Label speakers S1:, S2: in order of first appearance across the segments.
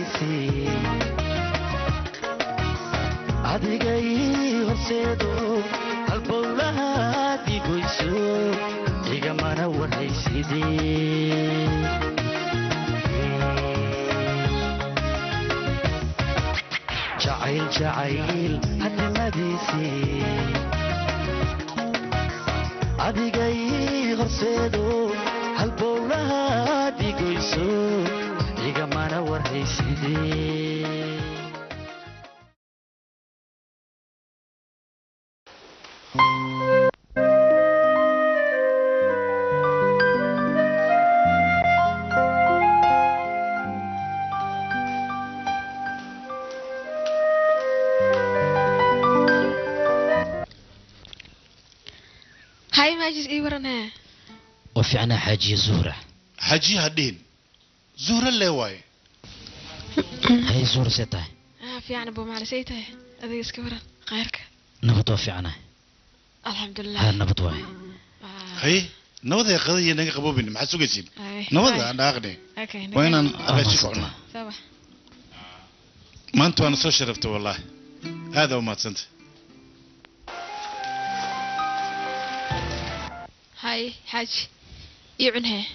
S1: madiisi adigay horseedo halbowlaha digoyso igamana waraysidee jacayl haddi madiisi adigay horseedo halbowlaha digoyso igamana waraysidee
S2: هاي ماجد اي ورنا
S3: وفي عنا حاجية زهرة
S4: حاجيها دين زهرة اللي واي
S3: هاي زهرة سيتاي
S2: في عنا بو معنا سيتاي هذا يسكورا غيرك
S3: نبض في عنا
S2: الحمد لله
S3: ها نبض واي
S4: هاي نوضع يا قضية نجا قبوبين مع سوقسين نوضع أنا أغني وين أنا أشوفنا
S2: سوا
S4: ما أنتوا أنا صو شرفت والله هذا وما تسنت
S2: هاي حاج يعنها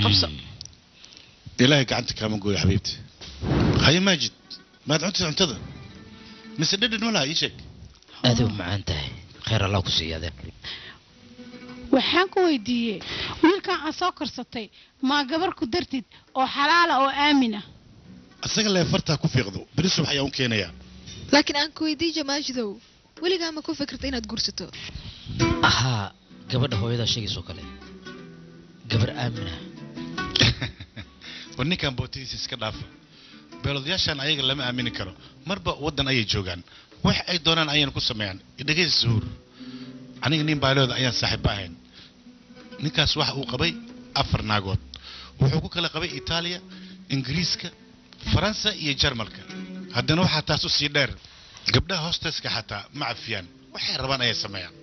S2: قبصة
S4: إلهي قعدتك كمان قول يا حبيبتي هاي ماجد ما تعودت تنتظر مسدد ولا أي شيء
S3: هذا مع أنت خير الله كسي هذا
S5: waxaan ku weydiiyey wiilkan aan soo korsatay ma gabar ku dartid oo xalaal oo aamina
S4: asaga la farta ku fiiqdo bariis waxa uu keenaya
S2: laakiin aan ku weydiiyo maajidow weligaa ma ku fikirtay inaad gursato
S3: aha gabadha hooyada sheegayso kale gabar aamina
S4: wannikan bootidiisa iska dhaafa beeladayaashan ayaga lama aamini karo marba wadan ayay joogaan wax ay doonaan ayaan ku sameeyaan idhageys zuhur aniga nin baylooda ayaan saaxiib ahayn ninkaas waxa uu qabay afar naagood wuxuu ku kala qabay Itaaliya Ingiriiska Faransa iyo Jarmalka haddana waxa taas u sii dheer gabdhaha hosteska xataa ma afiyaan waxay rabaan ay sameeyaan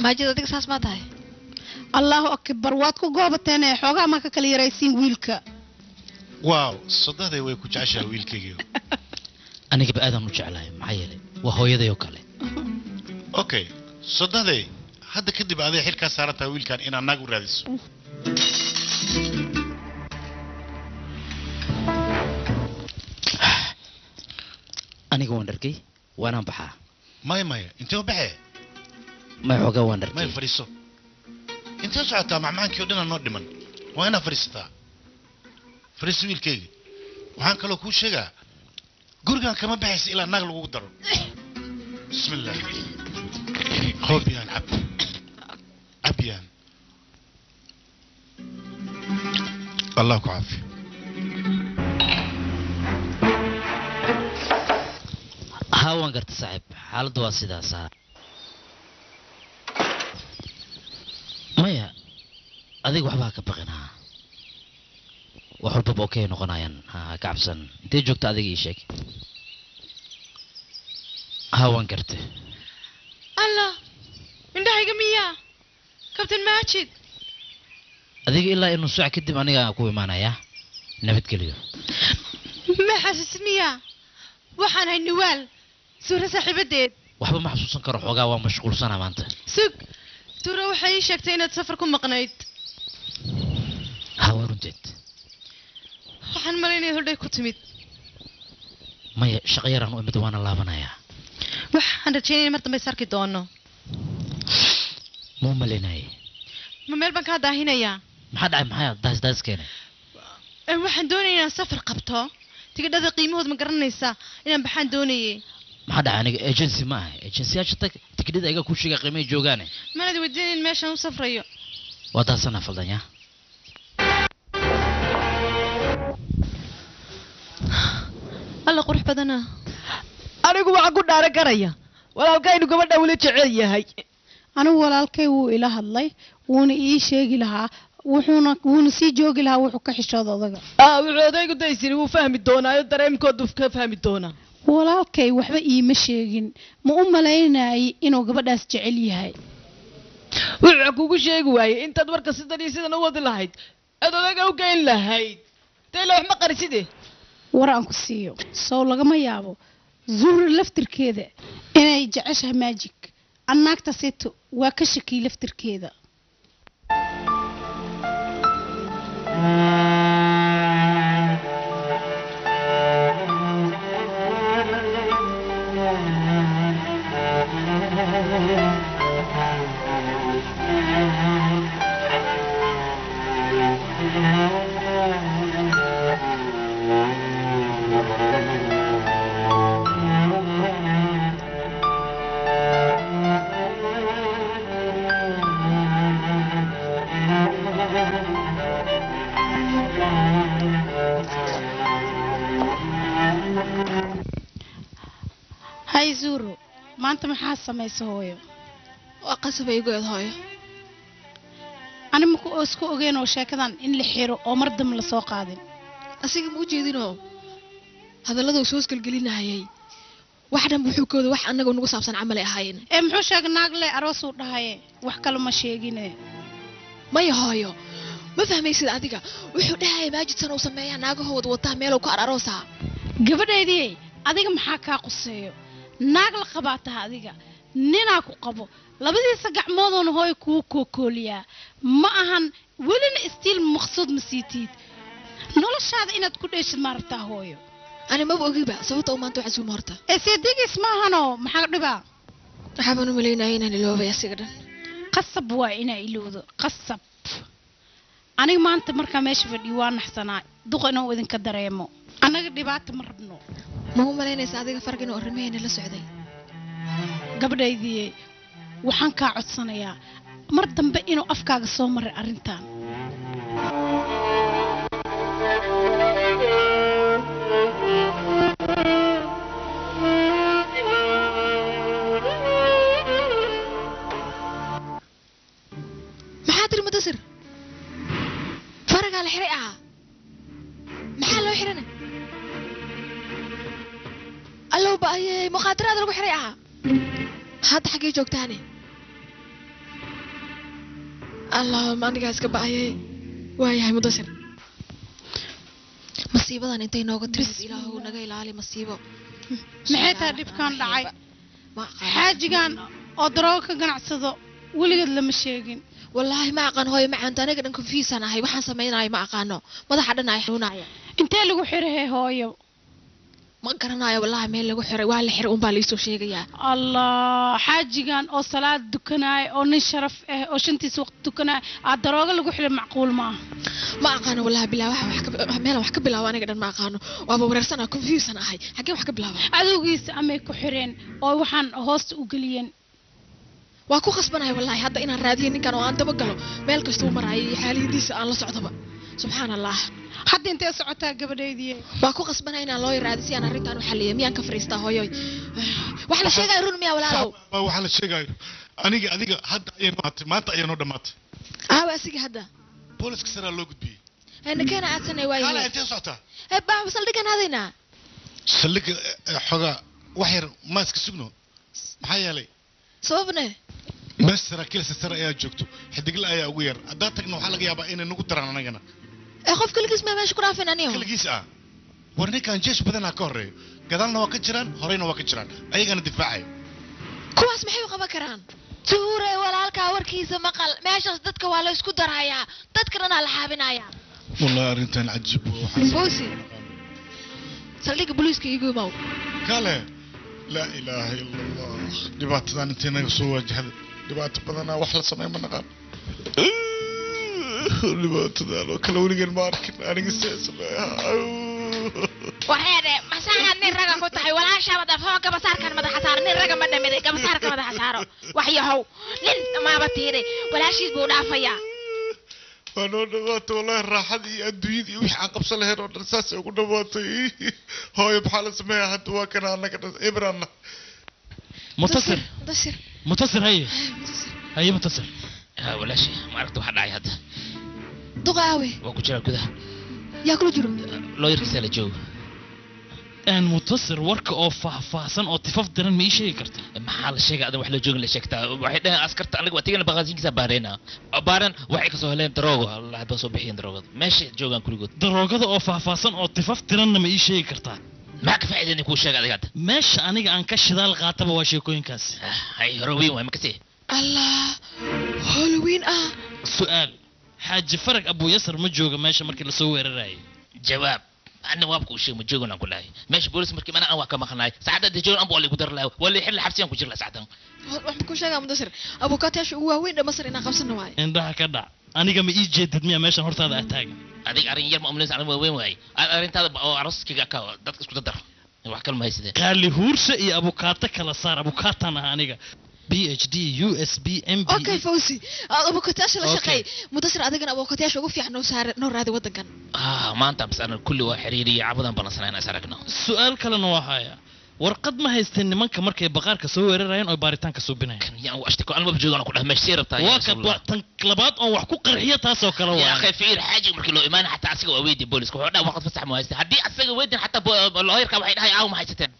S2: maajid adiga saas ma tahay
S5: allahu akbar waad ku goobateen xoogaa ma ka kala yaraysiin wiilka
S4: waaw sadaday way ku jeceshahay wiilkayga
S3: aniga baadan u jeclahay maxay yeelay waa hooyaday oo kale
S4: okay sadaday hadda kadib aday xilka saarata wiilkan in anagu raadiso
S3: aniga waan dharkay waana baxaa
S4: maya intee u baxee
S3: ma xogaa waan dharkay
S4: ma fariiso intee socotaa macmaankii oo dhan noo dhiman waa ina fariistaa fariis wiilkayga waxaan kaloo kuu sheegaa gurigan kama baxaysa ilaa naag lagu daro bismillah خوبيان عبيان الله كعافي
S3: هاوان قرت صاحب حال دوا سيدا صار مايا أذيك وحبها كبقنا وحب بوكي نقنايان ها كعبسن انت جوكت أذيك يشيك هاوان قرت
S2: الله indhaha iga miyaa kabtan maajid
S3: adiga ilaa inuu saac kadib aniga ku imaanaya nabadgeliyo
S2: ma xasuusin miyaa waxaan hay niwaal suura saaxiibadeed
S3: waxba ma xasuusan karo xoogaa waa mashquulsanaa maanta
S2: sug suura waxay ii sheegtay inaad safar ku maqnayd
S3: hawa runteed
S2: waxaan malaynaya hodhay ku timid
S3: maya shaqo yaraan u imid waana laabanayaa
S2: waxaan rajaynaya mar dambe sarki doono
S3: مو مليناي
S2: ما ميل بان كا داهينيا
S3: ما حد معايا داس كينه
S2: waxaan doonayaa inaan safar qabto tigidhada qiimahood ma garanaysaa inaan baxaan doonayay
S3: ma xad aniga agency ma aha agency ta tigidhada ayaga ku sheegay qiimaha joogaane
S2: mana wadiin meeshan u safrayo
S3: wadaasana faldanya
S2: alla qurux badana
S6: anigu waxa ku dhaara garaya walaalkaynu gabadha wali jecel yahay
S5: anigu walaalkay wuu ila hadlay wuuna ii sheegi lahaa wuuna sii joogi lahaa wuxuu ka xishooda odaga
S6: wuxuu odaygu daysiri wuu fahmi doonaayo dareemkoodu ka fahmi doonaa
S5: walaalkay waxba iima sheegin ma u malaynayay inuu gabadhaas jecel yahay
S6: wuxuu kugu sheegi waayey intaad warka sidan iyo sidan u wadi lahayd aad odaga u geyn lahayd dayla wax ma qariside
S5: war aan ku siiyo sow lagama yaabo zuhri laftirkeeda inay jeceshahay magic annaagta sito waa ka shakii laftirkeeda hay zuru maanta maxaa samaysa hooyo
S2: waa qasab ay go'ad hooyo
S5: ani ma ku isku ogeyn oo sheekadan in la xiro oo mar dam la soo qaadin
S2: asiga ma u jeedinoo hadallada uu soo isgalgelinayay wax dhan wuxuu kooda wax annaga nagu saabsan camal ay ahaayeen
S5: muxuu sheegay naag le aroos uu dhahaye wax kale ma sheegine
S2: maya hooyo ma fahmaysid adiga wuxuu dhahay maajidsan uu sameeyaa naagahooda wataa meel uu ka aroosaa
S5: gabadhaydii adiga maxaa kaa quseeyo naag la qabaataha adiga ninaa ku qabo labadiisa gacmoodoona hooy kuu kookooliyaa ma ahan welina istiil maqsuud ma siitiid noloshaada inaad ku dheeshid ma rabtaa hooyo
S2: ani maba ogiba sababta uu maanta waxasuuma horta
S5: seedigiis maahanoo maxaa dhibaa
S2: waxaabaan u malaynaya inaan iloobay asiga dhan
S5: qasab waa inaa ilowdo qasab aniga maanta markaa meesha fadhiyo waa naxsanaa duqa inuu idinka dareemo annaga dhibaata ma rabno
S2: ma u malaynaysa adiga farq inuu arrimaheena la socday
S5: gabadhaydii waxaan kaa codsanayaa mar dambe inuu afkaaga soo maray arrintan
S2: maxaa tiri mudasir faragaa la xiray ahaa maxaa loo xirana allow ba'ayey mukhaadaraada lagu xiray ahaa hadda xaggee joogtaane allahuma anigaa iska ba'ayey waayahay mudasir masiibadan intay nooga timid ilaahu naga ilaali masiibo
S5: maxay tahay dhibkaan dhacay xaajigan oo daroogo ka ganacsado weligeed lama sheegin
S2: wallaahi ma aqaan hooyo macaanta aniga dhan confusan ahay waxaan samaynayo ma aqaano madaxa dhan ay xanuunaya
S5: intee lagu xirahay hooyo
S2: ma garanayo wallaahi meel lagu xiray waa la xiray unbaa liisoo sheegayaa
S5: allah xaajigan oo salaad dukanaayo oo nin sharaf ah oo shantiis waqti dukanaayo aad daroogo lagu xiray macquul maaha
S2: ma aqaano wallaahi bilaa meelan wax ka bilaabo aniga dhan ma aqaano waaba wareersanaa confusan ahay xaggee wax ka bilaaba
S5: cadowgiisa amay ku xireen oo waxaan hoosta u geliyeen
S2: waa ku khasbanahay wallaahi hadda inaan raadiyo ninkan oo aan daba galo meel kasta u maraayo iyo xaaladiisa aan la socdaba subxaan allah
S5: hadda intee socotaa gabadhaydii
S2: waa ku khasbanahay inaan loo yaraadi si aan arrintan u xalliyo miyaan ka fariistaa hooyoy wax la sheegayo run miyaa walaalow
S4: waxa la sheegayo adiga hadda ayay maantay maanta ayay noo dhamaatay
S2: aawa asiga hadda
S4: booliska saraa loo gudbiyey
S2: ayna keena aadsanay waayo
S4: hala intee socotaa
S2: baa saldhigan aadaynaa
S4: saldhiga xogaa wax yar ma iska sugno maxaa yeelay
S2: sababne
S4: meesha saraakiil sare ayaa joogto xidigle ayaa ugu yar haddaa tagna waxaa laga yaabaa inay nagu daraan anagana
S2: qof kaligiis ma meesha ku dhaafin aniyo
S4: kaligiis war ninkan jeesh badanaa ka horreeyo gadaalna waa ka jiraan horeyna waa ka jiraan ayagana difaacayo
S2: kuwaas maxay u qaban karaan tuure walaalkaa warkiisa maqal meeshaas dadka waa la isku darayaa dadka dhanaa la xaabinayaa
S4: wallahi arrintan cajiib
S2: boosi saldhiga booliiska iigu imaw
S4: kale laa ilaaha ila allah dhibaatadan intay naga soo waajahday dhibaato badanaa wax la sameey ma naqaan dhibaatadan oo kale weligan ma arkin aniga
S2: waxaade masaxaad nin raga ku tahay walaashaa madafoo gabasaarkan madaxa saaro nin raga ma dhamiday gabasaarka madaxa saaro wax yahow nin maaba tiiray walaashiis buu dhaafayaa
S4: waanoo dhawaatay wallahi raaxadii iyo adduunyadii iyo wixii aan qabsan lahayn oo dhan saasay ugu dhawaatay hooyo maxaa la sameeyaa hadda waa kana annaga dhan ibrana
S3: mutasir haye mutasir walaashi ma aragta waxa dhacay hadda
S2: duqaawe
S3: waa ku jira gudaha
S2: yaa kula jiro
S3: looyarkiisa la joogo
S7: aan mutasir warka oo faahfaahsan oo tifaf diran ma ii sheegi kartaa
S3: maxaa la sheegay adiga wax la joogin la sheegtaa waxay dhahaan askarta aniga waa tigana baqaasiinkiisa baarayna baaran waxay kasoo heleen daroogo allah baa soo bixiyeen daroogada meesha joogaan kuligood
S7: daroogada oo faahfaahsan oo tifaf diranna ma ii sheegi kartaa
S3: maxaa ka faa'iideynay kuu sheegay adiga hadda
S7: meesha aniga aan ka shidaal qaataba waa sheekooyinkaasi
S3: hay horowiin waay makasii
S2: allah halloween
S7: su'aal xaaji farag abu yasar ma jooga meesha markii la soo weerarayay
S3: jawaab أنا وابك وشيء متجونا كلها ماشي بوليس مركب أنا أواك ما خناي ساعات تجون أبو اللي قدر له ولا يحل حبسين كجر له ساعتين
S2: waxaan ku sheegaa mudasir abukaatayaasha ugu waaweyn ee Masar inaan qabsano waay
S7: indhaha ka dhac aniga ma ii jeedid miya meeshan hortaada aad taagan
S3: adiga arin yar ma umleys arin weyn waay arintaada oo araskiga ka dadka isku dadar wax kale ma haysideen
S7: qaali huursa iyo abukaata kala saar abukaatan ah aniga PhD USB MBA
S2: okay fawzi abukaatayaasha la shaqeey mudasir adigana abukaatayaasha ugu fiican noo raadi wadankan
S3: maanta bas ana kulli waa xiriiriye cabadan banasanayn asaragna
S7: su'aal kalena waa haya warqad ma haysteen nimanka markay baqaarka soo weerarayeen oo baaritaanka soo binayeen
S3: yaan washtigo aan ma joogan ku dhax meeshay rabtaa
S7: waa ka tan labaad oo wax ku qarxiya taas oo kale waa
S3: ya akhi fiir xaaji markii loo imaan xataa asiga waa weydii booliska wuxuu dhaw waqti fasax ma haysta hadii asaga weydin xataa looyarka waxay dhahay aaw ma haysateen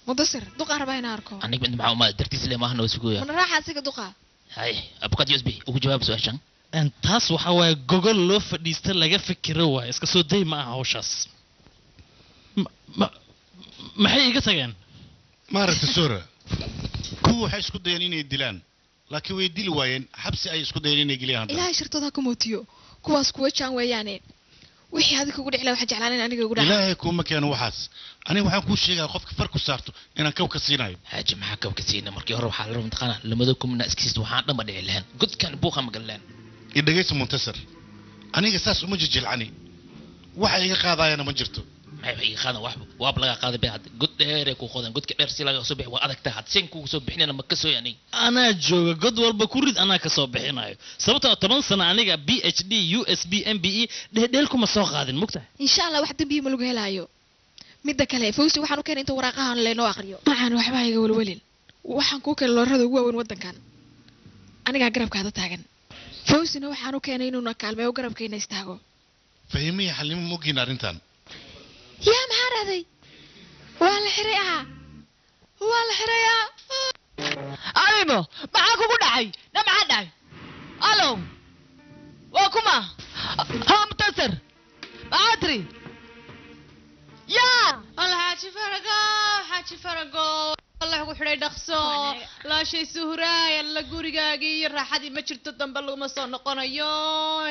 S2: mudasir duqa rabaa inaan arko
S3: aniga mid maxaa ma dartiis le maahan oo suuqaya
S2: mana raaxa asiga duqa
S3: hay abukat USB ugu jawaab su'aashan
S7: taas waxa waaye gogol loo fadhiista laga fikiro waay iska soo day ma aha hawshaas maxay iga tageen
S4: maaragta sura kuwa waxay isku dayeen inay dilaan laakiin way dili waayeen xabsi ay isku dayeen inay geliyaan
S2: ilaahay shirtooda ku mootiyo kuwaas kuwa jaan weeyaane wixii adiga kugu dhicilaa waxa jeclaan aniga ugu dhaca
S4: ilaahay kuma keeno waxaas aniga waxaan ku sheegaa qofka far ku saarto inaan kaw ka siinayo
S3: haaji maxaa kaw ka siina markii hore waxaa la rabaa taqana lamada kumna iskiis waxaan dhanba dhici lahayn godkan buuqa magalaan
S4: idagaysa muntasir aniga saas uma jijilcani waxa iga qaadayana ma jirto
S3: maxay iga qaadan wax waab laga qaaday bay hadda god dheer ku qodan godka dheer si laga soo bixi waa adag tahay sin ku soo bixinayna ma ka soo yani
S7: anaa jooga god walba ku rid anaa ka soo bixinayo sababtoo 10 sano aniga PhD USB MBA dheel kuma soo qaadin mugtahay
S2: insha Allah wax dambiye ma lagu helaayo midda kale fawsi waxaan u keenay inta waraaqahan leeno aqriyo maxaan waxba iga walwalin waxaan ku kale loorada ugu weyn wadankan aniga garabkaada taagan fawsina waxaan u keenay inuu na kaalmeeyo garabkayna istaago
S4: fahimiya xalimo mugin arintan
S2: yaa maxaa raday waa la xiray
S6: alimo maxaa kugu dhacay na maxaa dhacay alo waa kuma ha mutasir adri yaa
S5: xaaji farago الله وحري دخسو لا شيء سهراي لا غوريغاغي راحدي ما جرتو دنبا لوما سو نقونايو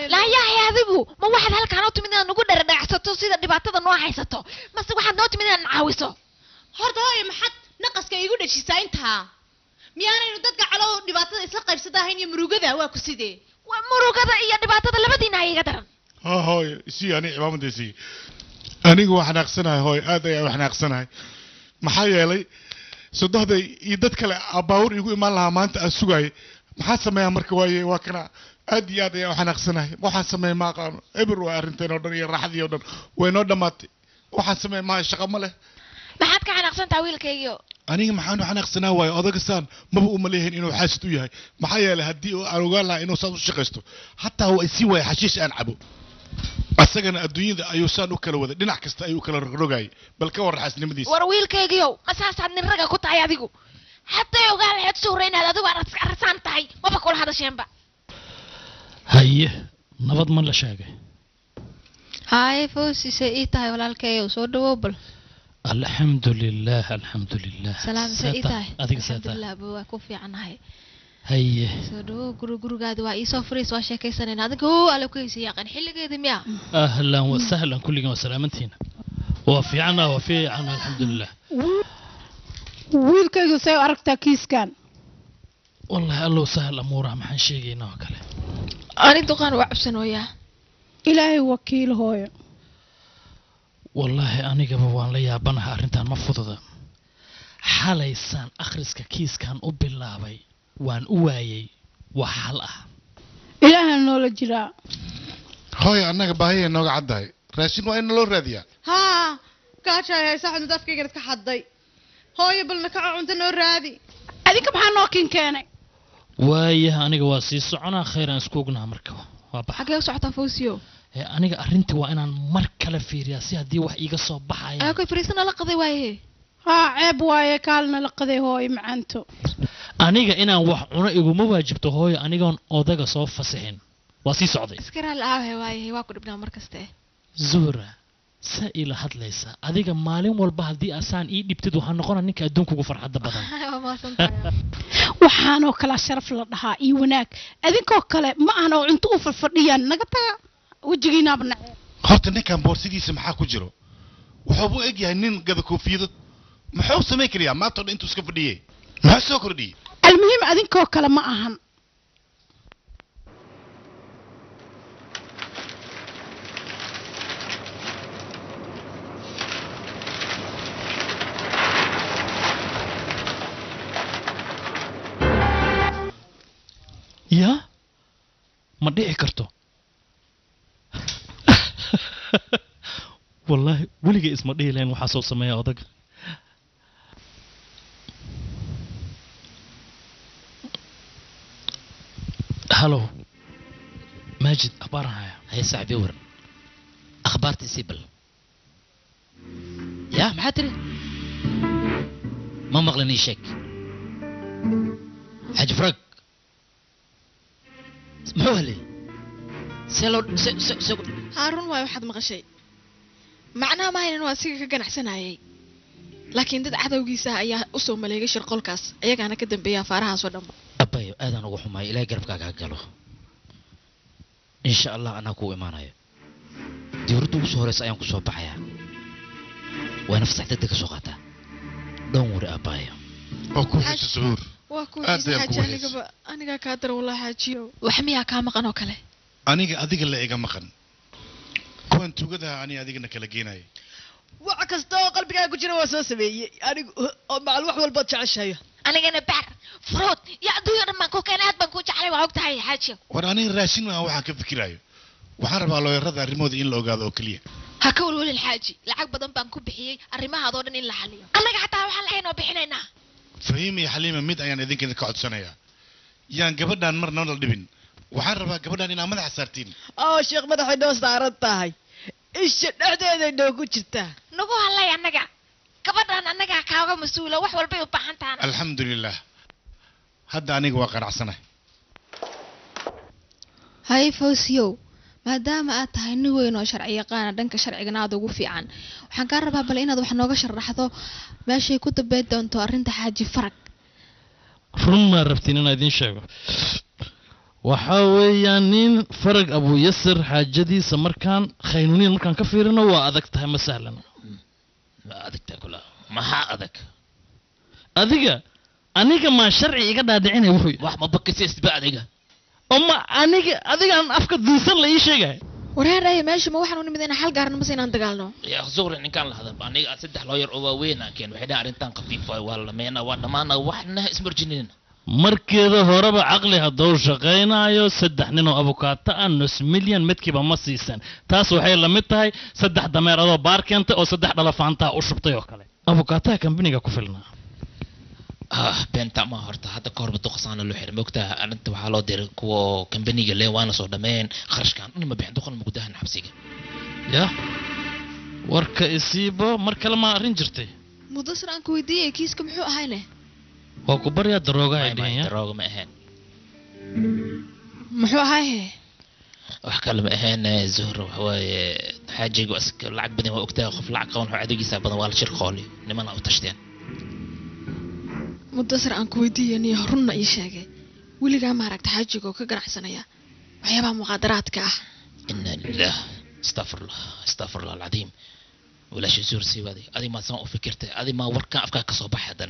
S2: لا يا هادبو ما واحد halkaan oo timid nagu dhardhacsato sida dhibaatada noo haysato mase waxaad noo timid inaan caawiso
S5: horta hooyo maxad naqaska igu dhajisaa intaa miyaanaynu dadka calow dhibaatada isla qaybsadahayn iyo murugada waa ku sidee
S2: waa murugada iyo dhibaatada labadiina iga daran
S4: hooyo si ani cimaamadeesi anigu waxaan aqsanahay hooyo aad ayaan waxaan aqsanahay maxaa yeelay sodohday iyo dad kale abaawur igu imaan lahaa maanta aan sugay maxaa sameeyaa marka waaye waa kana aad iyo aad ayaan waxaan aqsanahay waxaan sameey ma aqaano eber waa arrinteen oo dhan iyo raaxadii oo dhan way noo dhamaatay waxaan sameey ma shaqo ma leh
S2: maxaad ka xanaaqsantaa wiilkaygiyo
S4: aniga maxaan waxaan aqsanaa waaye odagasaan maba uma leeyahin inuu xaasid u yahay maxaa yeelay haddii aan ogaan lahaa inuu saas u shaqaysto hataa waa isii waaya xashiish aan cabo asagana adduunyada ayuu saan u kala waday dhinac kasta ayuu kala rogrogayay bal ka warra xaasnimadiisa
S2: war wiilkaygiyow masaasaad nin raga ku tahay adigu haddii ogaan lahayd suuraynaad adigu arasaan tahay maba kula hadasheenba
S7: haye nabad ma la sheegay
S8: haye fawsi say ii tahay walaalkayow soo dhawow bal
S7: alxamdulilah
S8: salaam say ii tahay
S7: adiga
S8: alxamdulilah waa ku fiicanahay
S7: haye
S8: soo dhawow gurigaada waa iisoo furiis waa sheekaysanayna adiga oo ala ku haysa yaqaan xilligeeda miya
S7: ahlan wa sahlan kulligan waa salaamantiina waa fiicana alxamdulilah
S5: wiilkaygu say u aragtaa kiiskan
S7: wallahi allow sahal amuuraha maxaan sheegaynaa oo kale
S2: ani duqaan waa cabsanooyaa
S5: ilaahay wakiil hooyo
S7: wallaahi anigaba waan la yaabanaha arrintan ma fududa xalaysaan akhriska kiiskan u bilaabay waan u waayay wax hal ah
S5: ilaahay noola jiraa
S4: hooyo annaga baahiyay nooga caddahay raashin waa in loo raadiyaa
S5: haa gaajay haysa cunto afkayga ka xadday hooyo balna kaco cunto noo raadi adinka maxaa noo kin keenay
S7: waayaha aniga waa sii soconaa khayr aan isku ognaha marka waa bax
S2: xagee u socotaa fawsiyo
S7: aniga arrintii waa inaan mar kale fiiriyaa si haddii wax iiga soo baxaya
S2: aa koy fariisana la qaday waaye
S5: haa ceeb waaye kaalna la qaday hooy macaanto
S7: aniga inaan wax cuno iguma waajibto hooyo anigoon odaga soo fasixin waa sii socday
S2: iska raali aawe waaye waa ku dhibnaa mar kaste
S7: zuhra saa ila hadlaysa adiga maalin walba haddii asaan ii dhibtid waxaa noqona ninka adduunka ugu farxadda badan
S2: waa maasantahay
S5: waxaanoo kala sharaf la dhahaa iyo wanaag adinkoo kale ma ahna oo cunto u fadhiyaan naga taga wejigiinaaba nacee
S4: horta ninkan boorsidiisa maxaa ku jiro wuxuu u egyahay nin gada koofiyado muxuu samayn karayaa maanta oo dhan intuu iska fadhiyey maxaa soo kordhiyey
S5: almuhiim adinkoo kale ma ahan
S7: yaa ma dhici karto wallaahi weligay isma dhihi lahayn waxaa soo sameeya odaga halo maajid akhbaaran haya
S3: هاي صاحبي ور أخبارتي سيبل يا محاتري ما مغلني شك حاج فرق اسمحوا لي سيلو
S2: haarun waayo waxaad maqashay macnaha ma haynan waa asiga ka ganacsanayay laakiin dad cadowgiisa ayaa u soo maleegay shirqolkaas ayagaana ka dambeeya afaarahaas oo dhan
S3: أبايو آذان وحماي إلى قربك قالوا إن شاء الله أنا كو إيمانايو ديوردو سهرس أيام كسو بحيا ونفس حدتك سوقاتا دون وري أبايو
S4: oo ku xigta suhuur
S2: waa ku
S4: Aad ayaan
S2: xaaji
S4: kugu haysa.
S2: aniga kaa dara wallahi xaajiyo wax miyaa kaa maqan oo kale
S4: aniga adiga la iga maqan kuwan tugada ani adigana kala geenaya
S6: wax kasta oo qalbigaaga ku jira waa soo sameeyey anigu oo macal wax walba jeceshahay
S8: anigana bac fruit ya adduunya dhan baan ku keenay aad baan ku jeclay waa ogtahay xaaji
S4: war aniga raashin ma waxaan ka fikirayo waxaan rabaa looyarada arrimooda in la ogaado oo keliya
S2: ha ka walwalin xaaji lacag badan baan ku bixiyey arrimahaadoo dhan in la xaliyo
S8: annaga xataa waxaan lahaynoo bixinaynaa
S4: fahiim iyo xaliima mid ayaan idinkana ka codsanayaa yaan gabadhaan marna la dhibin waxaan rabaa gabadhaan inaa madaxa saartiin
S6: oo sheekh madaxay noo saaran tahay isha dhexdeeday noogu jirtaa
S8: nagu hadlay annaga gabadhan annaga kaaga mas-uula wax walbay u baahan tahan
S4: alxamdulilah hadda aniga waa qanacsanahay
S2: hay fawsiyow maadaama aad tahay nin weyn oo sharci yaqaana dhanka sharcigana aad ugu fiican waxaan kaa rabaa bal inaad wax nooga sharaxdo meeshay ku dambeyn doonto arrinta xaaji farag
S7: run maa rabtiin inaan idiin sheego waxaa weeyaan nin farag abu yasir xaajadiisa markaan khaynuuniin markaan ka fiirino waa adag tahay ma sahlan
S3: ما أدك تاكلها ما ها أدك
S7: adiga aniga maa sharci iga dhaadhicinay wuxuu
S3: واحد ما بكسي استباع دقيقة
S7: oma adigaan afka diisan la ii sheegay
S2: wareeraya meesha ma waxaan u nimid inaan xal gaarno mase inaan dagaalno
S3: يا زغر إن كان لهذا أنا أسدح لوير أو وين كان وحدا أرنتان خفيف ولا مينا ولا ما أنا وحنا اسمه جنين
S7: markeeda horeba caqli hadduu shaqaynayo 3 nin oo abukaata ah nus milyan midkiiba ma siisan taas waxay la mid tahay 3 dameeradoo baar keentay oo 3 dhalafaantaa u shubtay oo kale abukaataha kambaniga ku filnaa
S3: بنت ما هرتا حتى كهرب دقصان لو حير موقتها أنت وحالو دير كو كمبني قال لي وانا صو دمين خرج كان أنا ما بيحن دخل موقتها نحبسيك
S7: ya warka isiibo mar kale ma arrin jirtay
S2: mudasir aan ku weydiiyey kiiska muxuu ahayne
S7: waa ku baryaa darooga ay
S3: ما
S7: dheheen ya
S3: دروغ ما أهين
S2: muxuu ahayhe
S3: وحكلم أهين زهر وهواي حاجة وأسك لعق بدي وقتها خف لعق قون عادي جيسا بدن ولا شر خالي نما أنا وتشتين
S2: mudasir aan ku weydiiyey niyo runna ii sheegay weligaa ma aragta xaajiga oo ka ganacsanaya waxyaabaha muqaadaraadka ah
S3: إنا لله استغفر الله العظيم ولا شيء زور سوى هذه ما سمع فكرته هذه ما وركا أفكار كصباح هذا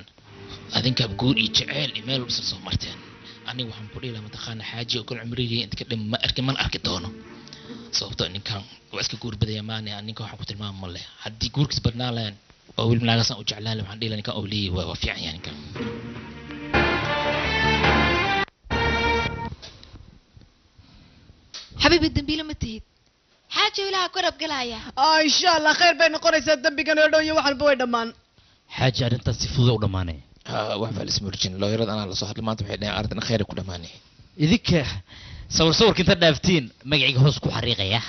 S3: هذين كبقول يجعل إيميل بس مرتين أنا وحن قولي لما تخان حاجة وكل عمري أنت كده ما أركي من أركي دونه صوبته إن كان وأسك جور بدي يماني أني كان حكوت المام مله حدي جور كسبنا لين أول من لازم وجعلنا لهم عندي لأن كان أولي وفي يعني كان
S2: xabiibi dambiile ma tihid
S8: xaaji ilaaha korab galaya
S6: insha allah khayr bay noqonaysaa dambigan oo dhan iyo wax walba way dhammaan
S3: حاجة أنت سفوذ ولا ماني واحد اسمه رجين لو يرد أنا لصاحب ما تبغى أردنا خير كل ماني
S9: idinka sawir sawirka inta dhaaftiin magacayga hoos ku xariiqaya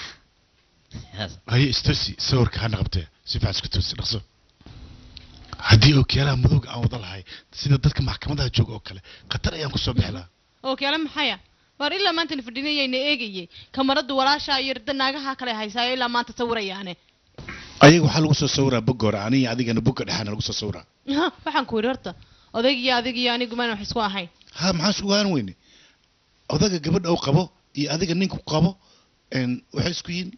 S4: هاي استوسي صور كان قبته سيفع سكتوس رخصو هدي اوكيلا مدوق او ضلهاي سيده dadka maxkamadaha jooga oo kale qatar ayaan ku soo bixilaa
S9: اوكي لما حيا بار إلا ما أنت الفردينية نيجي كمرد وراش يرد ناقها كله هاي إلا ما تصور يعني
S4: ayaga waxa lagu soo sawiraa bogoor aniga adigana bogo dhaxana lagu soo sawiraa
S9: ها waxaan ku yirta odaygi ani gumaan wax isku ahay
S4: ha maxaa sugaan weyne odaga gabadha uu qabo iyo adiga ninku qabo waxay isku yihiin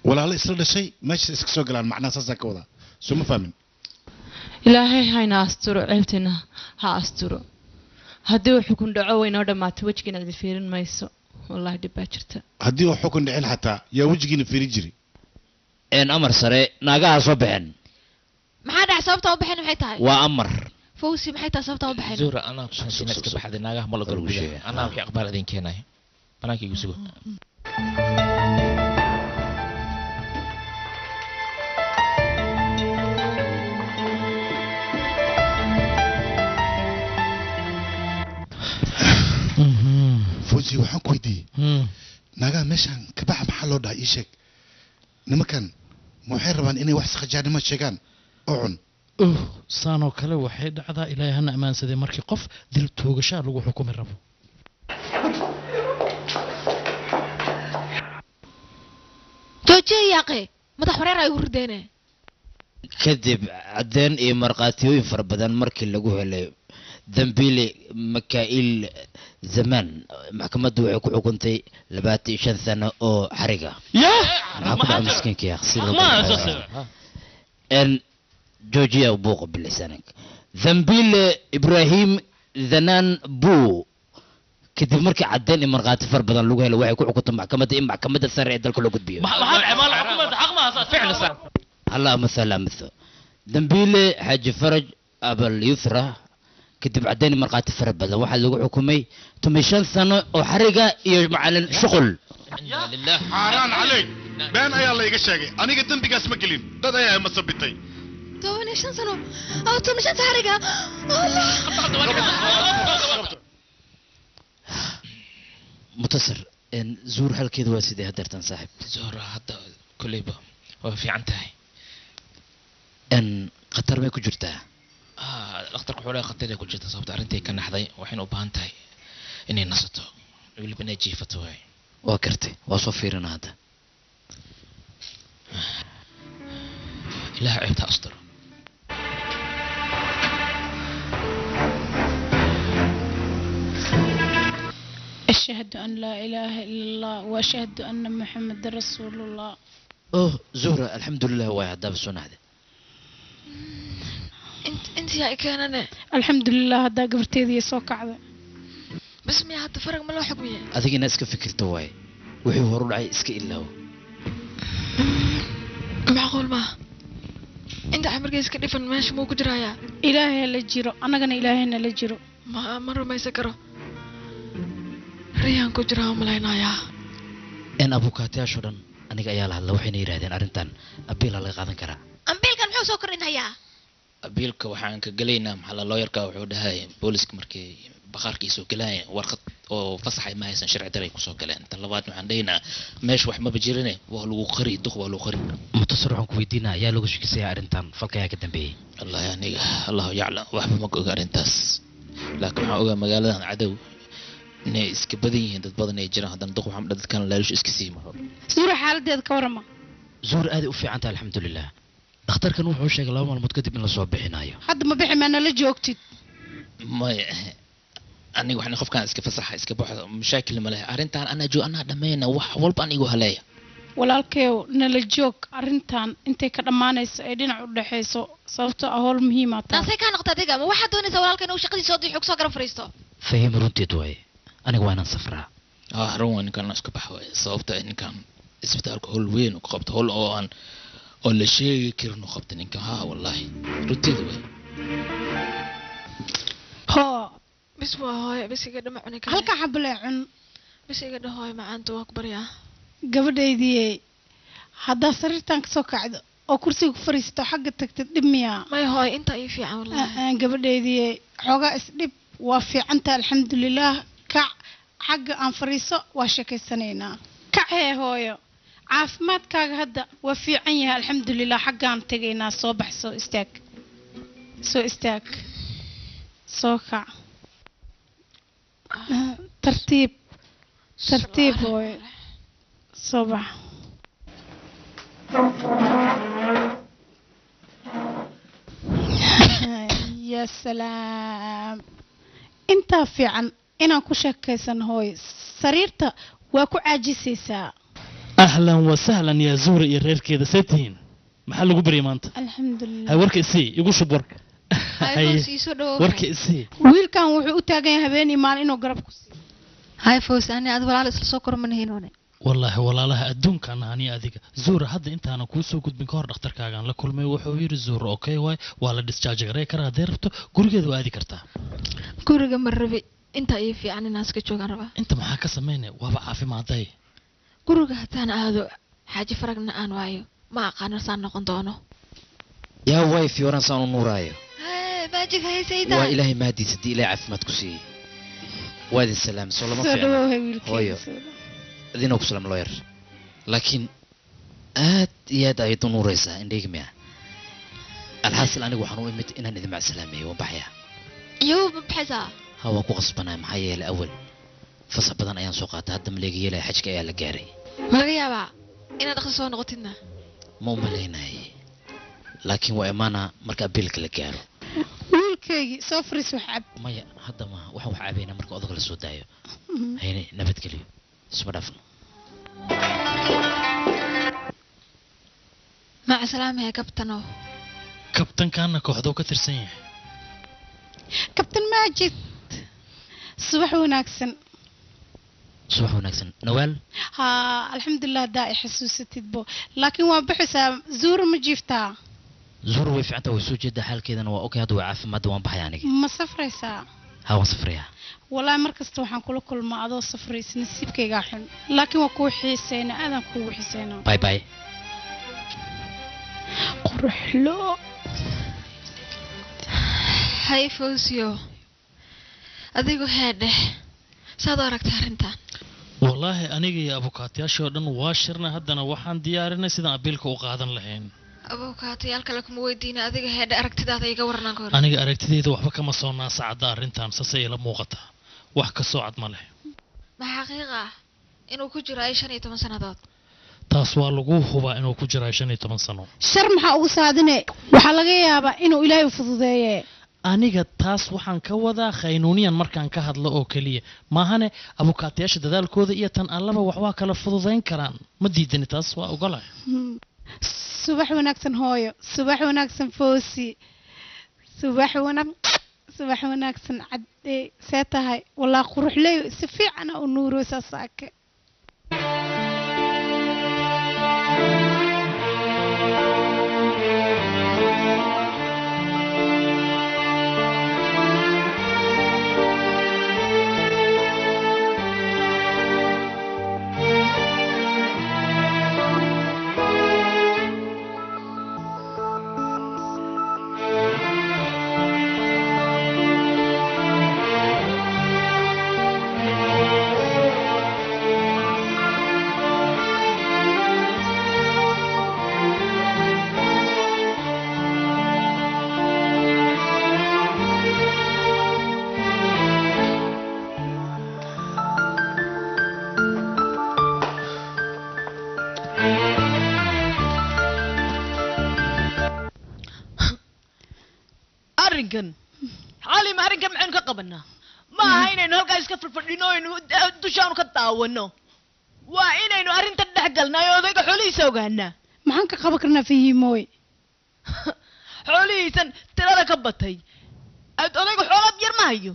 S4: walaalo isla dhashay meesha iska soo galaan macnaha saas ka wada soo ma fahmin
S9: ilaahay hayna asturo ceebtina ha asturo haddii uu xukun dhaco weynoo dhamaato wejigiina aad fiirin mayso wallahi dhib baa jirta
S4: haddii uu xukun dhicin xataa yaa wejigiina fiiri jiri
S3: amar sare naagaha soo baxeen
S8: maxaa dhac sababta u baxeen maxay tahay
S3: waa amar
S8: fawsi maxay tahay sababta u baxeen
S3: zuura anaa ku sanadina iska baxday naagaha ma la galo gudaha anaa wixii aqbaal idin keenay banaanka igu sugo
S4: fawzi waxaan ku weydiiyey naagaha meeshaan ka baxa maxaa loo dhahay ii sheeg nimankan ma waxay rabaan inay wax sakhajaanimo sheegaan oo cun
S7: saanoo kale waxay dhacdaa ilaahay hana ammaansaday markii qof dil toogashaa lagu xukumi rabo
S8: joojiye yaaqe madax wareer ay u rideene
S3: kadib cadeen iyo markhaatiyooyin fara badan markii lagu helay dambiile makaa'il zamaan maxkamaddu waxay ku xukuntay 25 sano oo xariga maxaa ku dhaca miskiinka yaaq جوجيا وبوق بلسانك ذنبيل إبراهيم ذنان بو كدب مركي عدين مرقات فر بدن لوجه لو واحد كوكو محكمة السريع دل كله قد بيه فعلا صار هلا مثلا مثل ذنبيل حاج فرج أبا اليسرى كدب عدين مرقات فر بدن واحد لو حكومي تمشان سنة وحرقة يجمع على الشغل
S4: لله حرام عليك بين أي الله يقشاقي أنا قد ذنبي قاسم قليل ده يا مصبتي
S8: تواني شن سنة أو تمشان حرقة
S3: متصر إن زور هالكيد واسدي هدرتن صاحب
S10: زور حتى كليبا وفي عنتهي
S3: إن خطر ما كجرتها
S10: الأخطر كحولة خطر يكون جرتها صوت أرنتي كان حذي وحين أبهانتهي إني نصته يقول بني جيفتوي
S3: وكرتي وصفيرنا هذا
S10: لا عيبتها أسطر
S5: أشهد أن لا إله إلا الله وأشهد أن محمد رسول الله.
S3: أوه زهرة الحمد لله هو هذا السنة هذا.
S8: أنت يا كان أنا.
S5: الحمد لله هذا قبرتي ذي سوق هذا.
S8: بس مي هذا فرق ما له حكمية.
S3: أذيك الناس كفكر تواي وحي هرول عي إسك إلا هو.
S8: معقول ما. أنت عمر جيس كريفن ماشي مو كجرايا.
S5: إلهي لجيرو أنا كان إلهي لجيرو.
S8: ما مرة ما يسكره. ريان كجرا ملاينايا
S3: إن أبوكاتي أشهرن أنا جاي على الله وحين يرادين أرنتان أبيل الله قادن كرا
S8: أمبيل كان محو سكرين هيا
S10: أبيلك وحان كجلينا محل الله يركا وحود هاي بوليسك مركي بخار كيسو كلاي ورقة أو فصح ما يسن شرع دري كسو كلاي طلبات عندنا ماش وح ما بجيرنا وهلو قري دخ وهلو قري
S3: متصر عن كويدينا يا لوجش كسي أرنتان فك يا كدم بيه
S10: الله يعني الله يعلم وحب ما أرنتاس لكن حقوق مجالنا عدو inay iska badan yihiin dad badan ay jiraan haddana duq waxaan dadkan laalush iska sii maro
S5: suura xaaladeeda ka warama
S3: zuur aad u fiican tahay alxamdulilah dhakhtarkan wuxuu sheegay 2 maalmood kadib in la soo bixinayo
S5: hadda ma bixi maana la joogtid
S10: maya aniga waxaan qofkan iska fasaxa iska baxo mashaakil ma leh arintan ana joo ana dhameeyna wax walba anigu haleeya
S5: walaalkeeyo nala joog arintan intay ka dhamaanayso ay dhinac u dhaxayso sababtoo ah howl muhiim ah
S8: taasay ka noqotay adiga ma waxa doonaysa walaalkeen uu shaqadiisa soo dixo soo garab fariisto
S3: fahim runtii way أنا وانا صفراء.
S10: روان كان ناس كبحوا صوبت إن كان إسبتال كهول وين وقبت هول أوان ولا شيء كيرنو قبت إن كان ها والله ردي ذوي.
S8: ها بس وهاي بس يقدر معنا كذا.
S5: هل كحبل عن
S8: بس يقدر هاي مع أنتوا أكبر يا.
S5: قبل يدي هذا صرت أنك سوق عد أو كرسي فريستو حق تكتدميا.
S8: ما هاي أنت أي في عون والله.
S5: قبل يدي حاجة اسلب وفي أنت الحمد لله كع حق أن فريسو وشكي سنينا كعه هويو caafimaadkaaga hadda waa fiican yahay alxamdulilah xaggaan tegaynaa soo bax soo istaag soo kac tartiib hooyo soo bax يا سلام انت في عن انا كشكيسن هوي سريرتا واكو عاجسيسا
S7: أهلا وسهلا يا زور يا رير كذا ستين محل قبري ما أنت
S5: الحمد لله
S7: هاي ورك إسي يقول شو بورك هاي ورك إسي
S5: ويل كان وحو تاغين هبيني مال إنو قرب كسي
S8: هاي فوز أنا أدور على السكر من هنا
S7: والله والله لها أدون كان هني أذيك زور هذا أنت أنا كوسو كنت بنكار دكتور كاغان لكل ما وحوير الزور أوكي واي ولا ديسشارج غير كره ديربتو قرقة وادي كرتا
S8: قرقة مربي أنت إيه في عن الناس كتشوغان ربا
S7: أنت ما كسمينه وابا عافي ما ضاي
S8: قرقة هتانا هذا حاجة فرقنا أنا وايو ما قانا سان نقندونه
S10: يا واي فيوران سانو نورايو
S8: ماجيك هاي سيدا
S10: وإلهي ما دي سدي إلهي عف ما تكسي وادي السلام صلى الله عليه وسلم دينو كسلام لوير لكن ياد أيضا نوريسا إنديك ميا الحاصل أنا وحنو إمت إن أنا مع سلامي وبحيا
S8: يو بحزا
S10: هوا كو غصبنا محيا الأول فصبدان أيام سوقات هذا مليجي لا حاجة يا لجاري
S8: ملقيا با إن دخل سو نقطنا
S10: مو مليناي لكن وإمانة مركب بيلك لجارو
S5: ويلكي سفري سحب
S10: مايا هذا ما وحو حابينا مركب أضغط السودايو هيني نبت كليو سبدافن
S8: مع السلامة يا كابتنو
S7: كابتن كان كوحدو كتر سنة
S5: كابتن ماجد صباح وناكسن
S10: نوال
S5: ها الحمد لله دائي حسوستي بو لكن وبحسها زور مجيفتا
S10: زور ويفي عنتا ويسو جدا حال كذا نوا اوكي هادو عاف ما دوان بحياني
S5: ما سفريسا
S10: هوا سفريها
S5: والله مركز توحان كل ما عدو سفريس نسيبكي قاحن لكن وكو حيسينا انا كو حيسينا
S10: باي باي
S5: قرح له
S8: هاي فوزيو أديكو هاده سادارك تارنتان
S7: والله أنا يا أبو كاتيا شودن واشرنا هدنا وحن ديارنا سيدا أبيلك وقادن لهين
S8: أبو كاتيا لكم ويدينا أديكو هاده أركتي داتا يقورنا كور
S7: أنا أركتي داتا وحبا كما صونا سعدار رنتان سسيلا موغتا وحكا سوعد ماله
S8: ما حقيقة إنو كجر أي شان 10 سنوات
S7: taas waa lagu hubaa inuu ku jiraa 15 sano
S5: shar maxaa ugu saadine waxa laga yaabaa inuu ilaahay fududeeyay
S7: aniga taas waxaan ka wadaa khaynuuniyan markaan ka hadlo oo kaliya maahane abukaatayaasha dadaalkooda iyo tan allaba wax waa kala fududeyn karaan ma diidani taas waa ogolahay
S5: subax wanaagsan hooyo subax wanaagsan foosi subax wanaagsan cadde see tahay walaa quruxley si fiican u nuuroosa saake
S6: حالي ما أرنكم عن كقبنا ما هينا إنه هالقايس كفر فردينو إنه دشانو كتاونو وإنا إنه أرنت الدحقلنا يوضيق حولي سوقهنا
S5: ما هنك قبكرنا فيه موي
S6: حولي سن ترى كبتي أضيق حولا بير ما هيو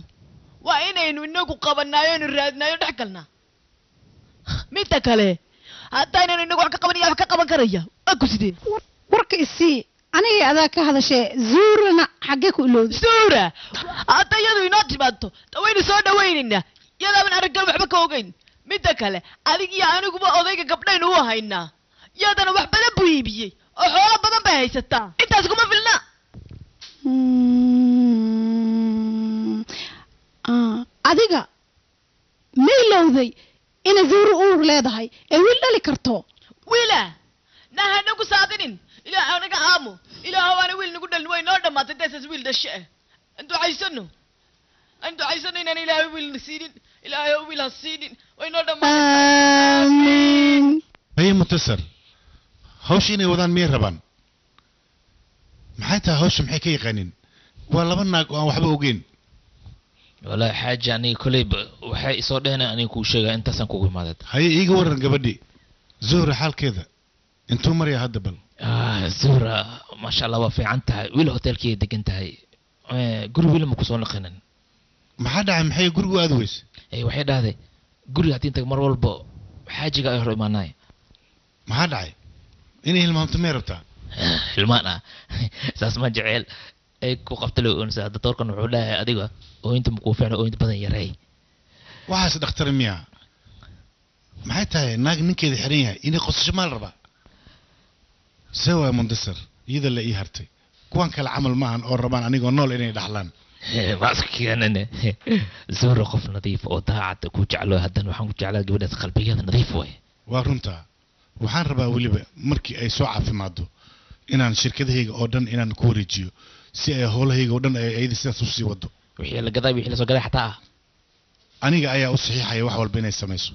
S6: وإنا إنه إنه قبنا يون الرادنا يدحقلنا ميتا كله حتى إنه وحكا قبني يا قبن كريا أكو سيدي
S5: ورك إسي أنا أذاك هذا شيء زورنا حقك ولو
S6: زورة حتى يدو يناتي باتو توين صودا ويننا يلا من أرجع بحبك وقين متى كله أذيك يا أنا كم أذيك قبلين هو هينا يا ده أنا بحبل بويبي أحاول بدن بهيستا أنت أسكم فيلنا
S5: أذيك ميلو ذي إن زور أور لا ده هاي أقول لك كرتو
S6: wiila naha nagu saadinin ilaahay anaga aamo ilaahay waana wiil nagu dhalin way noo dhamaatay deesas wiil dhashe ah antu caysano inaan ilaahay wiil nasiinin ilaahay wiil hasiinin way noo dhamaatay
S4: هي متصل هوش إني وذان مين ربان محيتها هوش محي كي يقنين ولا بناك وحبا وقين
S10: ولا حاجة يعني كليب وحي صار هنا أنا كوشة أنت سانكو مادت
S4: هي يجي ورن قبدي زهرة حال كذا انتو مريا هدبل
S10: زهرة ما شاء الله وفي عنتها ويل هوتيل كي دق انتهي قرو ويل مكسون لقنن
S4: ما حدا عم حي قرو أدويس
S10: أي وحيد هذا قرو هاتين تك مرة والبا حاجة قاعد يهرب ماناي
S4: ما حدا عي إني المامتمير بتاع
S10: المانا ساس ما جعل أي كو قبتلو أنسى الدكتور كان وحولها أديقه وأنت مكوفين وأنت بدن يري
S4: وحاس دكتور مياه محيتها ناق نكيد حريها إني قص شمال ربع سوى مندسر يذا اللي يهرتي كوان كلا عمل معهن أو ربان أنيقو نول إني دحلان
S10: ماسك أنا زور قف نظيف أو طاعت كوجعله هدن وحن كوجعله قبل قلبي هذا نظيف وين
S4: وارنتا وحان ربا وليبا مركي أي سوعة في مادو إنان شركة هيك أودن إنان كوريجيو سي هول هيك أودن أي سياسة سي ودو
S10: وحيا لقضاي وحيا لسوقضاي حتى
S4: أنيقا أي أصحيح أي وحول بين السميسو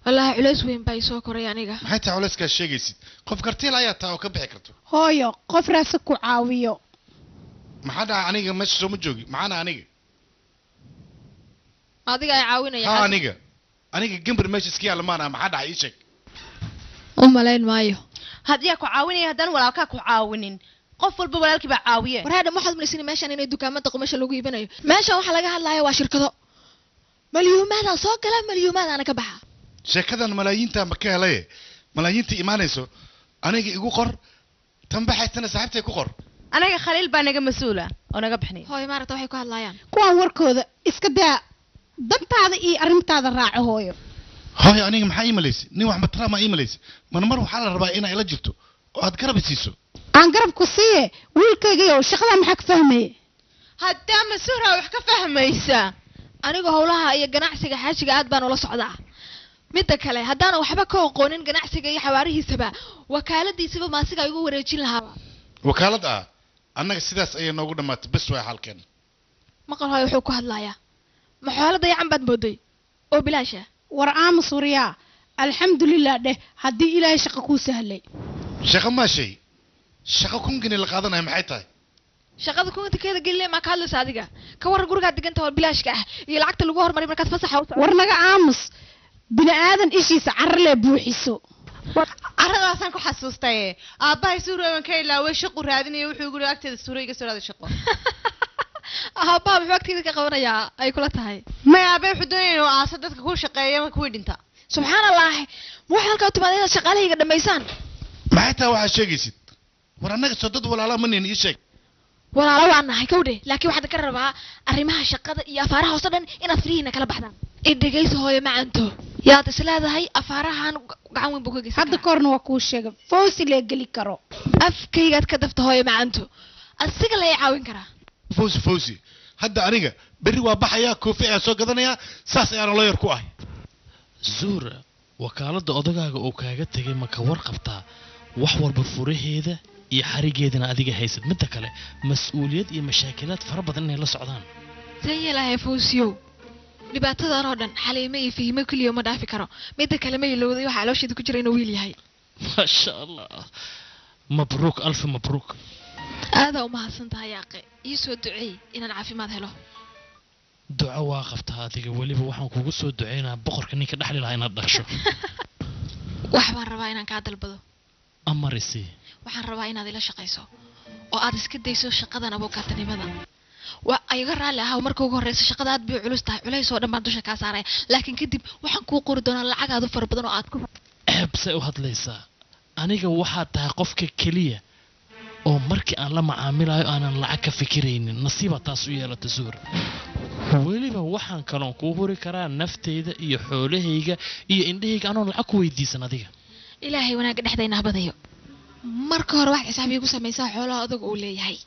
S2: والله علاس وين باي سو كوري أنيقا
S4: محيتا علاس كاشيغيسيد قف كرتيل أيا تاو كبحي كرتو
S5: hooyo qof raasa ku caawiyo
S4: محدا أنيقا ماشي سو مجوغي معانا أنيقا
S2: adiga ay caawinaya
S4: ها أنيقا جنبر ماشي سكي على مانا محدا عيشك
S2: umalayn maayo
S9: haddii ku caawinaya haddaan walaalkaa ku caawinin qof walba walaalkii baa caawiye
S2: war hadda waxaad malaysin meeshan inay dukaamada qumasha lagu iibinayo meeshan waxa laga hadlayo waa shirkado malyuumaada soo gala malyuumaadana ka baxa
S4: sheekadan malaayiinta ma ka helay malaayiinta iimaanayso aniga igu qor tan baxaytana saaxiibtay ku qor
S9: anaga khaliil baa naga mas'uula oo naga bixnay
S2: hooyo maaragta waxay ku hadlayaan
S5: kuwan warkooda iska daa dantaada iyo arrintaada raaco hooyo
S4: hooyo aniga maxaa iimalaysa nin wax matara ma iimalaysa mar waxaa la rabaa inay la jirto oo aad garab siiso
S5: aan garab ku siiye wiilkaygiiyo shaqada maxaa ka fahmay
S9: haddaa masuura wax ka fahmaysa
S2: aniga howlaha iyo ganacsiga xaajiga aad baan ula socdaa midda kale haddaan waxba ka aqoonin ganacsiga iyo xawaarihiisaba wakaaladiisaba maasiga igu wareejin lahaa
S4: wakaalad annaga sidaas ayay noogu dhamaatay bas way halkeen
S2: maqal hooyo wuxuu ku hadlayaa ma xoolada yacan baad mooday oo bilaasha
S5: war aamus wariyaa alxamdulilah dheh haddii ilaahay shaqo kuu sahlay
S4: shaqo maa shay shaqo kungini la qaadanayo maxay tahay
S2: shaqada kunta keeda gelin ma ka hadlaysa adiga ka war guriga diganta oo bilaashka ah iyo lacagta lagu hormariyo markaad fasaxa u
S5: war naga aamus bini aadan ishiisa carle buuxiso
S9: aradaasaan ku xasuustay aabbahay suuroogan ka ilaaway shaqo raadinayo wuxuu guriga agteeda suurayga soo raada shaqo
S2: aabbaha muxuu agteeda ka qabanayaa ay kula tahay
S9: may aabbahay wuxuu doonaya inuu aasa dadka ku shaqeeya kuwii dhinta
S2: subxaan allah ma waxaad halkaa u timaada inaad shaqaalahayga dhammaysaan
S4: maxay taa waxaad sheegaysid war annaga soo dad walaala ma nin ii sheeg
S2: walaalo waan nahay kowdhe laakiin waxaan ka rabaa arrimaha shaqada iyo afaaraha hoose dhan inaad firihiina kala baxdaan dhegaysa hooyo macanto yaad isleedahay afaarahan gacan weyn buu ka geysan
S5: hadda korna waa kuu sheegay foosi lee geli karo
S2: afkaygaad ka dafta hooyo macanto asiga la caawin karaa
S4: fawsi hadda aniga berri waa baxayaa koofi ayaa soo gadanayaa saas ayaana looyar ku ahay
S7: zuura wakaaladda odagaaga oo kaaga tegay ma ka warqabtaa wax walba furaheeda iyo xarigeedana adiga haysad midda kale mas-uuliyad iyo mashaakilaad fara badan inay la socdaan
S2: san yeelahay fawsiyow dhibaatadan oo dhan xaliime iyo fahimo keliya ma dhaafi karo midda kale ma ilowday waxaa caloosheeda ku jira inuu wiil yahay
S7: maasha allah mabruuk alfi mabruuk
S2: aadaa umahadsan tahay yaaqe ii soo duceey inaan caafimaad helo
S7: duco waa qabtaa adiga weliba waxaan kugu soo duceynaa boqorka ninka dhexli lahaa inaad dhasho
S2: wax baan rabaa inaan kaa dalbado
S7: amarisi
S2: waxaan rabaa inaad ila shaqayso oo aad iska dayso shaqadan abokaatanimada waa ayaga raalli ahaa marka ugu horreysa shaqada aad bay culus tahay culays oo dhan baan dusha kaa saaraya laakiin kadib waxaan kuu qori doonaa lacag aad u fara badan oo aad ku
S7: eebsay u hadlaysaa aniga waxaad tahay qofka keliya oo markii aan la macaamilayo aanan lacag ka fikiraynin nasiiba taas u yeelata zuur weliba waxaan kaloon kuu huri karaa nafteyda iyo xoolahayga iyo indhahayga anoon lacag ku weydiisan adiga
S2: ilaahay wanaagga dhexdayna habadayo marka hore waxaad xisaab iigu samaysaa xoolaha adag uu leeyahay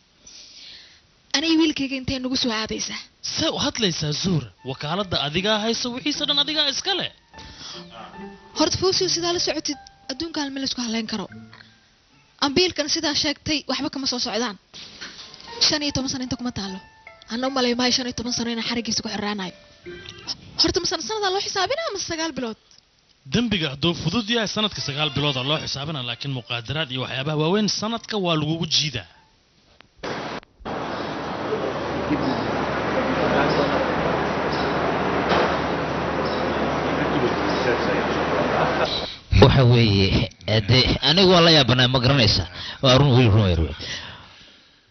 S2: aniga wiilkayga intee nagu soo aadaysaa
S7: see u hadlaysaa zuur wakaaladda adigaa hayso wixiisa dhan adigaa iska leh
S2: horta fawsiyo sidaa la socotid adduunka hal meel isku halayn karo ambiilkan sidaa sheegtay waxba kama soo socdaan 15 sano inta kuma taalo ana u malay maayo 15 sano inaan xarigiisa ku xiraanayo horta masan sanada loo xisaabinaa ama 9 bilood
S7: dembiga hadduu fudud yahay sanadka 9 bilood loo xisaabinaa laakiin muqaadaraad iyo waxyaabaha waaweyn sanadka waa lagugu jiidaa
S10: waxa weeye anigu waa la yaabanaa ma garanaysa waa run wiil run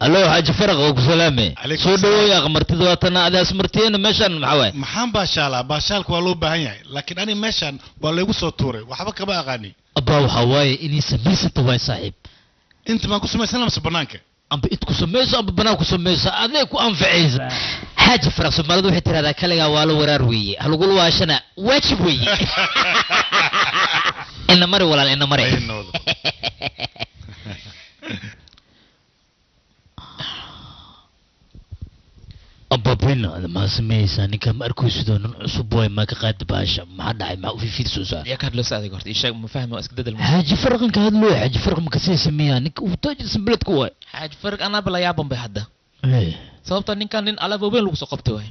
S10: allo xaaji faraq oo ku salaame soo dhaweey aqmartida waatana adaas martiyana meeshan maxaa waay
S4: maxaan baashaala baashaalku waa loo baahan yahay laakiin ani meeshan waa laygu soo tuuray waxba kama aqaani
S10: abba waxa waaye inay samaysato waay saaxiib
S4: inta ma ku samaysan lamse banaanka
S10: amba id ku samayso amba banaan ku samayso aday ku anfacaysa xaaji faraq Soomaalidu waxay tiraahdaa kaliya waa la waraar weeye halugul waashana waajib weeye ina mari walaal ina mari ababina ma samaysa ninka markuu sidoo nin cusub way ma ka qaad baasha ma dhacay ma u fiir soo saar
S3: يا كارلوس هذا قرت إيش ما فاهم اسك دد
S10: حاج فرق انك هاد لو حاج فرق ما كسي سميها نك وتاج سبلتك واي
S3: حاج فرق أنا بلا يابن بهذا
S10: ايه
S3: sababta ninkan nin alaab weyn lagu soo qabtay way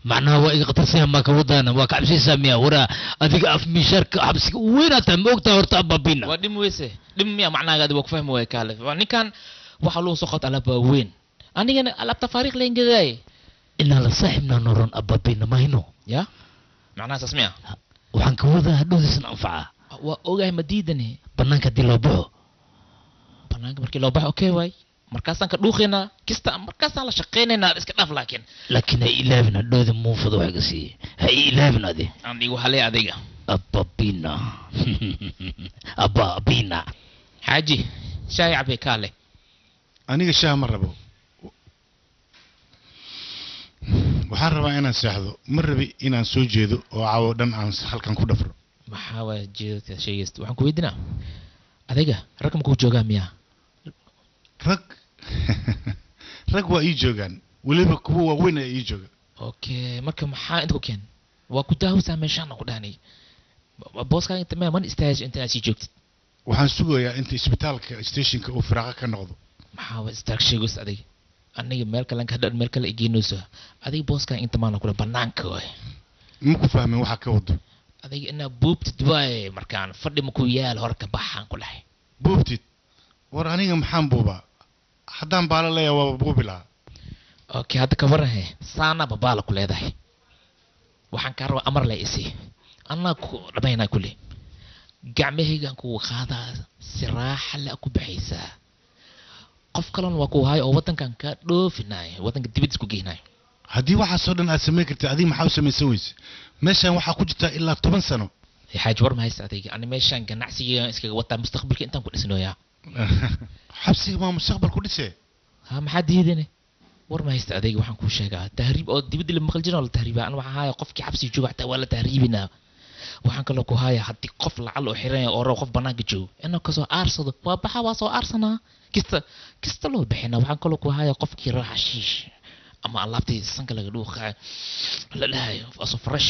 S10: macnaha waa iga qatarsiya ma ka wadana waa ka cabsi saamiya wara adiga af misharka xabsiga weena ta moogta horta ababina
S3: waa dim weese dim miya macnaha waa ku fahmi way kaale waa ninkan waxa lagu soo qabtay alaab weyn anigana alaab tafaariq leen gaday
S10: ina la saaxibna noron ababina ma hino
S3: ya macnaha tasmiya
S10: waxaan ka wadaa hadhoodiisna anfaca
S3: waa ogahay madiidani
S10: banaanka dii loo baxo
S3: banaanka markii loo baxo okay way markaasaan ka dhuuqeynaa kista markaasaan la shaqeynaynaa iska dhaaf
S10: laakiin ha ilaabin hadhooda muufada wax ka siiye ha ilaabin ade
S3: anigu hale adiga
S10: ababina
S3: xaaji shaay cabe kaale
S4: aniga shaah ma rabo waxaan rabaa inaan seexdo ma rabi inaan soo jeedo oo caawo dhan aan halkan ku dhafro
S3: maxaa waa jeedka sheegaysta waxaan ku weydiinaa adiga ragam ku joogaa miyaa
S4: rag waa ii joogaan weliba kuwa waaweyn ayaa ii jooga
S3: okay marka maxaa inta ku keen waa ku daawaysaa meeshaan ku dhaanay booska inta man istaaj inta aad sii joogtid
S4: waxaan sugayaa inta isbitaalka stationka uu firaaqa ka noqdo
S3: maxaa waa istaag sheegos adiga aniga meel kale ka meel kale igeynayso adiga booska inta maana kula banaanka way
S4: ma ku fahmin waxa ka wado
S3: adiga ina buubtid way markaan fadhi ma ku yaal horka baxaan ku lahay
S4: buubtid war aniga maxaan buubaa haddaan baala leeyahay waa buubi lahaa
S3: okay hadda ka waran saana babaala ku leedahay waxaan ka rabaa amar la isi anna ku dhamayna kulli gacmahaygan ku qaadaa si raaxa la ku baxaysaa qof kalena waa ku haay oo wadankan ka dhoofinay wadanka dibadda ku geynay
S4: haddii waxa soo dhan aad sameyn kartay adiga maxaa u samaysan weyse meeshan waxaa ku jirta ilaa 10 sano
S3: xaaj war ma haysta adiga ani meeshan ganacsiga iskaga wataa mustaqbalka intaan ku dhisnooyaa
S4: xabsiga ma mustaqbal ku dhisay
S3: ha maxaa diidane war ma haysta adiga waxaan ku sheegaa tahriib oo dibadda la maqal jiray oo la tahriiba an waxa haaya qofkii xabsi jooga xataa waa la tahriibina waxaan kaloo ku haaya haddii qof lacal oo xiran oo qof banaanka joogo inuu ka soo aarsado waa baxa waa soo aarsanaa kista loo bixina waxaan kaloo ku haaya qofkii raashish ama alaabtii sanka laga dhuuqaa la dhahayo asoo fresh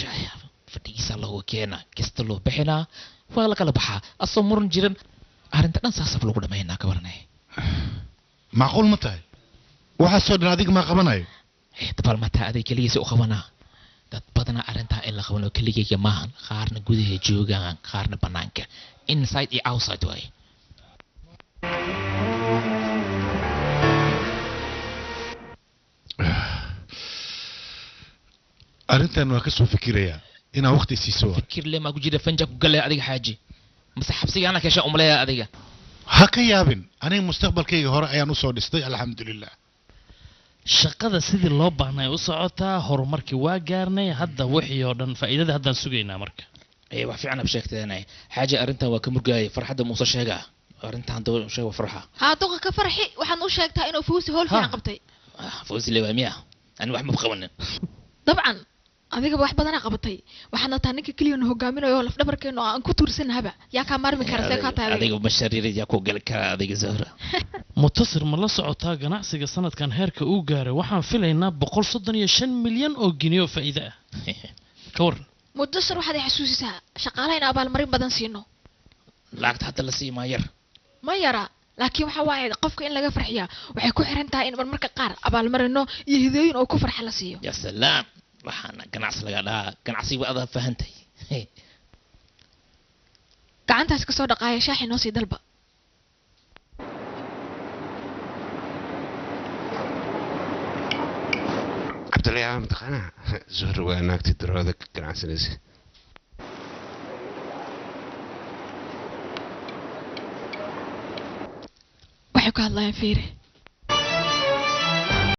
S3: fadhigiisa loo keena kista loo bixina waa la kala baxaa asoo muran jiran arrinta dhan saasaf lagu dhamaynaa ka waranay
S4: macquul ma tahay waxa soo dhan adiga ma qabanayo
S3: dabal ma tahay adiga kaligiisa u qabanaa dad badana arrinta in la qabano kaligayga maahan qaarna gudaha joogaan qaarna banaanka inside iyo outside way
S4: arrintan waa ka soo fikirayaa inaa waqti siiso
S3: fikir le ma ku jira fanja ku galay adiga xaaji mase xabsiga ana kasha umleeya adiga
S4: ha ka yaabin aniga mustaqbalkayga hore ayaan u soo dhistay alxamdulilah
S7: shaqada sidii loo baahnay u socotaa horumarkii waa gaarnay hadda wixii oo dhan faa'iidada haddaan sugaynaa marka
S3: wax fiican ab sheegteenay xaaji arrintan waa ka murgaayay farxadda muuse sheega arrintan doo sheega farxa
S2: haa duqa ka farxi waxaan u sheegtaa inuu fuusi hool fiican qabtay
S3: fuusi leeyahay ani wax ma qabanin
S2: dabcan adiga wax badan qabatay waxaana taa ninka kaliya uu hogaaminayo laf dhabarkeena aan ku tuursanaaba yaa ka maarmi kara see ka tahay
S3: adiga bashariir yaa ku gal kara adiga Zahra
S7: mutasir ma la socotaa ganacsiga sanadkan heerka uu gaaray waxaan filaynaa 135 milyan oo ginyo faa'iido ah ka waran
S2: mutasir waxaad xasuusisaa shaqaalaha in abaalmarin badan siino
S10: lacagta hadda la sii maa yar
S2: ma yara laakiin waxa waaye qofka in laga farxiyaa waxay ku xiran tahay in marmarka qaar abaalmarino iyo hidooyin oo ku farxa la siiyo
S10: ya salaam waxaana ganacsi laga dhahaa ganacsiga adaa fahantay
S2: gacantaas ka soo dhaqaaya shaaxi noo sii dalba
S11: cabdulla yaa mataqaanaa zuhur waa naagtii darooda ka ganacsanaysa
S2: waxay ku hadlayaan fiiri